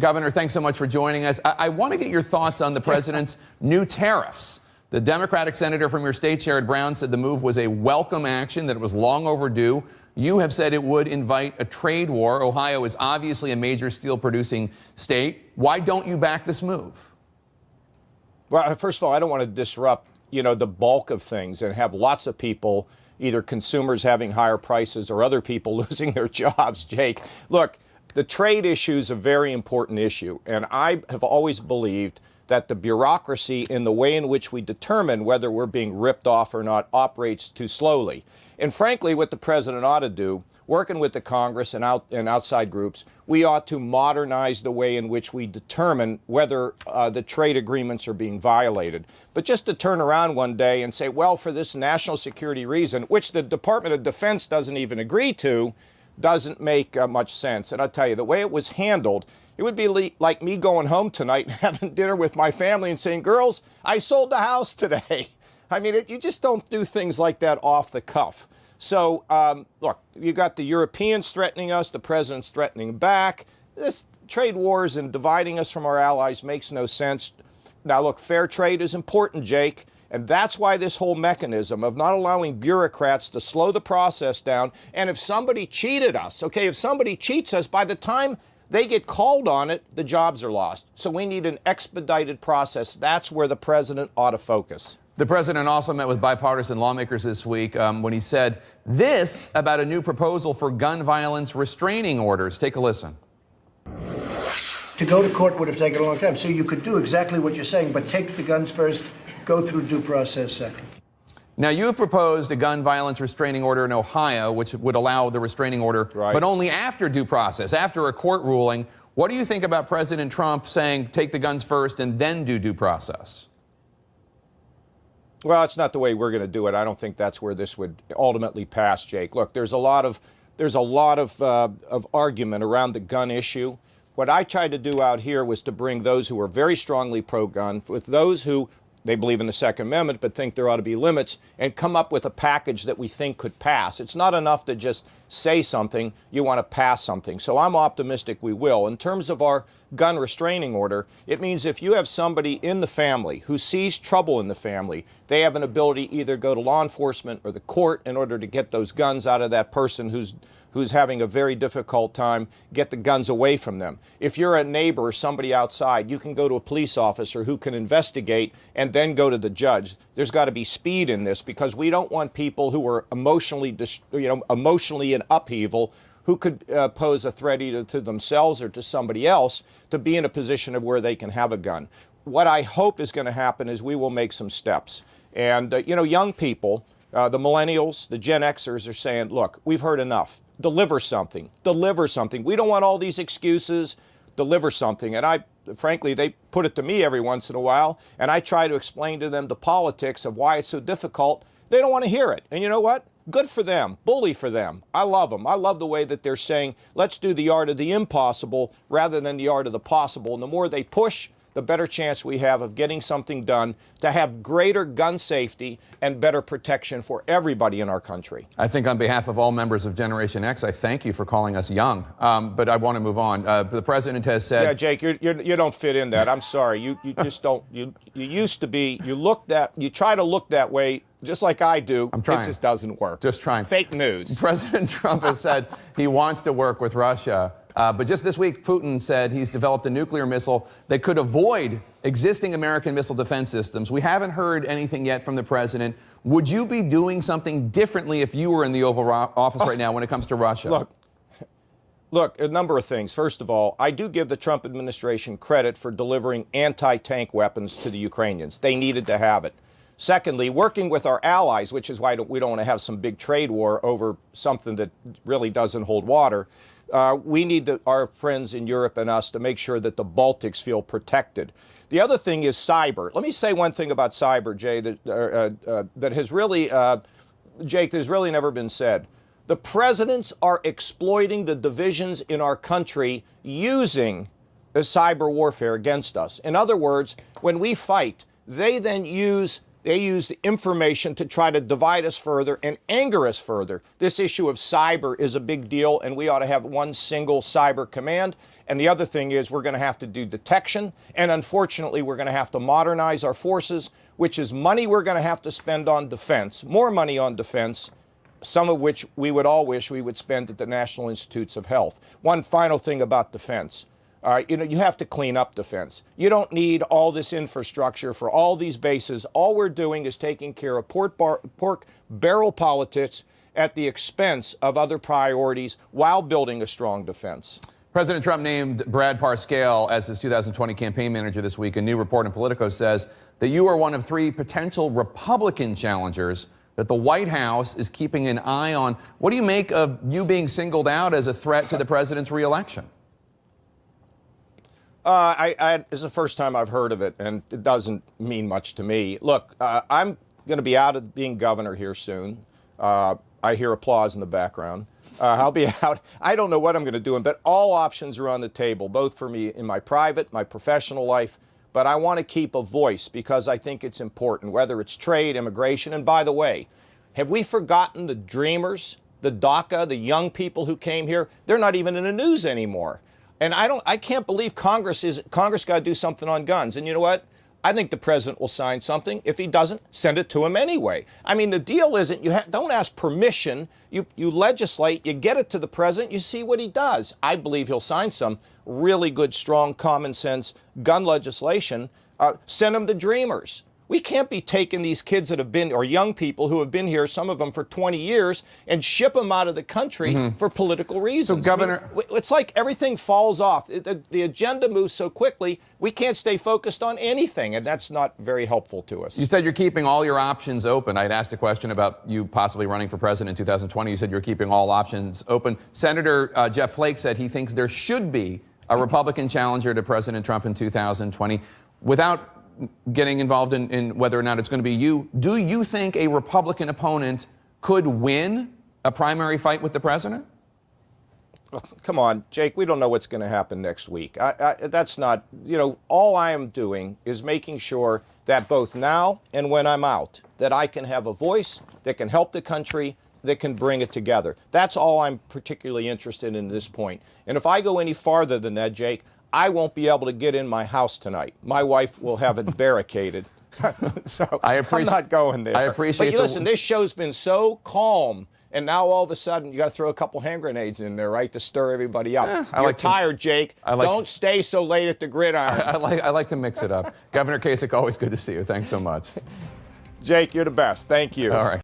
Governor, thanks so much for joining us. I want to get your thoughts on the president's new tariffs. The Democratic senator from your state, Sherrod Brown, said the move was a welcome action, that it was long overdue. You have said it would invite a trade war. Ohio is obviously a major steel-producing state. Why don't you back this move? Well, first of all, I don't want to disrupt, the bulk of things and have lots of people, either consumers having higher prices or other people losing their jobs, Jake. Look, the trade issue is a very important issue, and I have always believed that the bureaucracy in the way in which we determine whether we're being ripped off or not operates too slowly. And frankly, what the president ought to do, working with the Congress and outside groups, we ought to modernize the way in which we determine whether the trade agreements are being violated. But just to turn around one day and say, well, for this national security reason, which the Department of Defense doesn't even agree to, doesn't make much sense. And I'll tell you, the way it was handled, it would be like me going home tonight and having dinner with my family and saying, girls, I sold the house today. I mean, you just don't do things like that off the cuff. So, look, you got the Europeans threatening us, the president's threatening back. This trade wars and dividing us from our allies makes no sense. Now, look, fair trade is important, Jake. And that's why this whole mechanism of not allowing bureaucrats to slow the process down. And if somebody cheated us, okay, if somebody cheats us, by the time they get called on it, the jobs are lost. So we need an expedited process. That's where the president ought to focus. The president also met with bipartisan lawmakers this week when he said this about a new proposal for gun violence restraining orders. Take a listen. To go to court would have taken a long time. So you could do exactly what you're saying, but take the guns first, go through due process second. Now, you have proposed a gun violence restraining order in Ohio, which would allow the restraining order, but only after due process, after a court ruling. What do you think about President Trump saying take the guns first and then do due process? Well, it's not the way we're going to do it. I don't think that's where this would ultimately pass, Jake. Look, there's a lot of argument around the gun issue. What I tried to do out here was to bring those who are very strongly pro-gun with those who they believe in the Second Amendment but think there ought to be limits, and come up with a package that we think could pass. It's not enough to just say something. You want to pass something. So I'm optimistic we will. In terms of our gun restraining order, it means if you have somebody in the family who sees trouble in the family, they have an ability either go to law enforcement or the court in order to get those guns out of that person who's having a very difficult time, get the guns away from them. If you're a neighbor or somebody outside, you can go to a police officer who can investigate and then go to the judge. There's got to be speed in this because we don't want people who are emotionally in upheaval, who could pose a threat either to themselves or to somebody else, to be in a position of where they can have a gun. What I hope is going to happen is we will make some steps. And, young people, the millennials, the Gen Xers are saying, look, we've heard enough. Deliver something. Deliver something. We don't want all these excuses. Deliver something. And frankly, they put it to me every once in a while, and I try to explain to them the politics of why it's so difficult. They don't want to hear it. And you know what? Good for them. Bully for them. I love them. I love the way that they're saying, let's do the art of the impossible rather than the art of the possible. And the more they push, the better chance we have of getting something done to have greater gun safety and better protection for everybody in our country. I think on behalf of all members of Generation X, I thank you for calling us young. But I want to move on. The president has said... Yeah, Jake, you don't fit in that. I'm sorry. You just don't. You used to be. You try to look that way just like I do. I'm trying. It just doesn't work. Just trying. Fake news. President Trump has said he wants to work with Russia. But just this week, Putin said he's developed a nuclear missile that could avoid existing American missile defense systems. We haven't heard anything yet from the president. Would you be doing something differently if you were in the Oval Office right now when it comes to Russia? Look, a number of things. First of all, I do give the Trump administration credit for delivering anti-tank weapons to the Ukrainians. They needed to have it. Secondly, working with our allies, which is why we don't want to have some big trade war over something that really doesn't hold water. We need our friends in Europe and us to make sure that the Baltics feel protected. The other thing is cyber. Let me say one thing about cyber, Jay, that has really, Jake, has really never been said. The presidents are exploiting the divisions in our country using the cyber warfare against us. In other words, when we fight, they then use They use information to try to divide us further and anger us further. This issue of cyber is a big deal, and we ought to have one single cyber command. And the other thing is we're going to have to do detection, and unfortunately we're going to have to modernize our forces, which is money we're going to have to spend on defense, more money on defense, some of which we would all wish we would spend at the National Institutes of Health. One final thing about defense. You have to clean up defense. You don't need all this infrastructure for all these bases. All we're doing is taking care of pork barrel politics at the expense of other priorities while building a strong defense. President Trump named Brad Parscale as his 2020 campaign manager this week. A new report in Politico says that you are one of 3 potential Republican challengers that the White House is keeping an eye on. What do you make of you being singled out as a threat to the president's reelection? It's the first time I've heard of it, and it doesn't mean much to me. Look, I'm going to be out of being governor here soon. I hear applause in the background. I'll be out. I don't know what I'm going to do, but all options are on the table, both for me in my private, my professional life. But I want to keep a voice because I think it's important, whether it's trade, immigration. And by the way, have we forgotten the dreamers, the DACA, the young people who came here? They're not even in the news anymore. And I can't believe Congress got to do something on guns. And you know what? I think the president will sign something. If he doesn't, send it to him anyway. I mean, the deal isn't don't ask permission. You legislate, you get it to the president, you see what he does. I believe he'll sign some really good, strong, common sense gun legislation. Send them the dreamers. We can't be taking these kids that have been, or young people who have been here, some of them for 20 years, and ship them out of the country for political reasons. So, Governor, it's like everything falls off. The agenda moves so quickly, we can't stay focused on anything, and that's not very helpful to us. You said you're keeping all your options open. I'd asked a question about you possibly running for president in 2020. You said you're keeping all options open. Senator Jeff Flake said he thinks there should be a Republican challenger to President Trump in 2020. Without getting involved in whether or not it's going to be you, do you think a Republican opponent could win a primary fight with the president? Come on, Jake, we don't know what's going to happen next week. That's not, all I am doing is making sure that both now and when I'm out, that I can have a voice that can help the country, that can bring it together. That's all I'm particularly interested in at this point. And if I go any farther than that, Jake, I won't be able to get in my house tonight. My wife will have it barricaded. So I'm not going there. I appreciate But listen, this show's been so calm, and now all of a sudden you got to throw a couple hand grenades in there, right, to stir everybody up. You're tired, Jake. Don't stay so late at the gridiron. I like to mix it up. Governor Kasich, always good to see you. Thanks so much. Jake, you're the best. Thank you. All right.